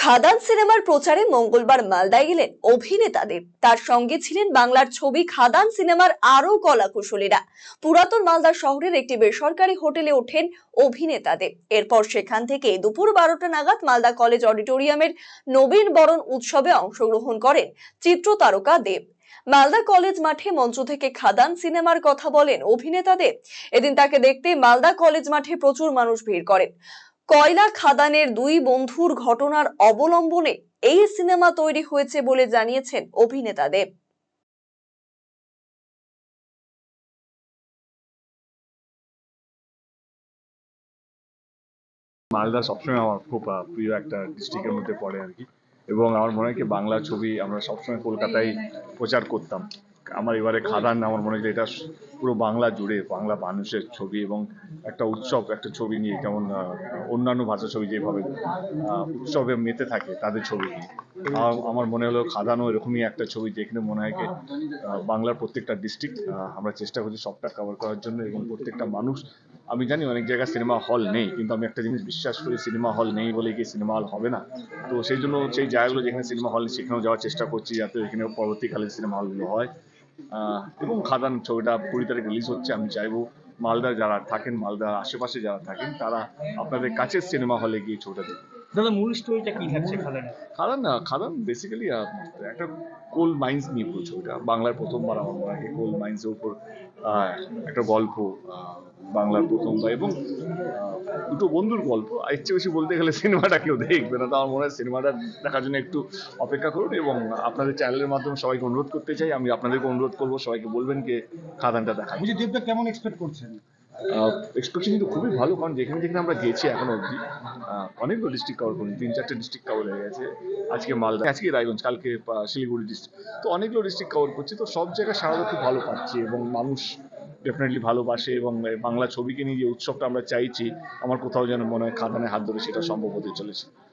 খাদান সিনেমার প্রচারে মঙ্গলবার মালদায় গেলেন অভিনেতাদের। তার সঙ্গে ছিলেন বাংলার ছবি খাদান সিনেমার আরো কলাকুশলীরা। পুরাতন মালদা শহরের একটি বেসরকারি হোটেলে ওঠেন অভিনেতাদের। এরপর সেখান থেকে দুপুর 12টা নাগাদ মালদা কলেজ অডিটোরিয়ামের নবীন বরণ উৎসবে অংশগ্রহণ করেন চিত্রতারকা দেব। মালদা কলেজ মাঠে মঞ্চ থেকে খাদান সিনেমার কথা বলেন অভিনেতাদের। এদিন তাকে দেখতে মালদা কলেজ মাঠে প্রচুর মানুষ ভিড় করেন। কয়লা খাদানের দুই বন্ধুর ঘটনার অবলম্বনে এই সিনেমা তৈরি হয়েছে বলে জানিয়েছেন অভিনেতা দেব। মালদা সবসময় আমার খুব প্রিয় একটা ডিস্ট্রিক্টের মধ্যে পড়ে আর কি। এবং আমার মনে হয় কি বাংলা ছবি আমরা সবসময় কলকাতায় প্রচার করতাম। আমার এবারে খাদান আমার মনে হয় এটা পুরো বাংলা জুড়ে বাংলা মানুষের ছবি এবং একটা উৎসব, একটা ছবি নিয়ে যেমন অন্যান্য ভাষা ছবি যেভাবে উৎসবে মেতে থাকে তাদের ছবি নিয়ে আমার মনে হলো খাদানও এরকমই একটা ছবি যেখানে মনে হয় কি বাংলার প্রত্যেকটা ডিস্ট্রিক্ট আমরা চেষ্টা করছি সবটা কভার করার জন্য এবং প্রত্যেকটা মানুষ। আমি জানি অনেক জায়গায় সিনেমা হল নেই, কিন্তু আমি একটা জিনিস বিশ্বাস করি সিনেমা হল নেই বলে কি সিনেমা হল হবে না। তো সেই জন্য সেই জায়গাগুলো যেখানে সিনেমা হল সেখানেও যাওয়ার চেষ্টা করছি যাতে এখানে পরবর্তীকালে সিনেমা হলগুলো হয়। এবং খাদান ছবিটা 20 তারিখ রিলিজ হচ্ছে। আমি চাইবো মালদা যারা থাকেন, মালদার আশেপাশে যারা থাকেন, তারা আপনাদের কাছের সিনেমা হলে গিয়ে ছবিটা দেখুন। দাদা মূল স্টোরিটা কি থাকছে খাদানের? খাদান বেসিক্যালি একটা কোল মাইন্স নিয়ে পুরো ছবিটা। বাংলার প্রথমবার আমার মনে হয় কোল মাইন্সের উপর একটা গল্প, বাংলার প্রথমবার এবং দুটো বন্ধুর গল্প। আর ইচ্ছে বেশি বলতে গেলে সিনেমাটা কেউ দেখবে না, তো আমার মনে হয় সিনেমাটা দেখার জন্য একটু অপেক্ষা করুন। এবং আপনাদের চ্যানেলের মাধ্যমে সবাইকে অনুরোধ করতে চাই, আমি আপনাদেরকে অনুরোধ করবো সবাইকে বলবেন যে খাদানটা দেখা। বুঝি দেবদা কেমন এক্সপেক্ট করছেন? এক্সপেকটেশন কিন্তু খুবই ভালো, কারণ যেখানে যেখানে আমরা গেছি এখনো অবধি অনেকগুলো ডিস্ট্রিক্ট কভার করি, 3-4টে ডিস্ট্রিক্ট কভার হয়ে গেছে। আজকে মালদা, আজকে রায়গঞ্জ, কালকে শিলিগুড়ি ডিস্ট্রিক্ট। তো অনেকগুলো ডিস্ট্রিক্ট কভার করছি, তো সব জায়গায় সারাটা খুব ভালো পাচ্ছি এবং মানুষ ডেফিনেটলি ভালোবাসে। এবং বাংলা ছবিকে নিয়ে যে উৎসবটা আমরা চাইছি, আমার কোথাও যেন মনে হয় খাদানের হাত ধরে সেটা সম্ভব হতে চলেছে।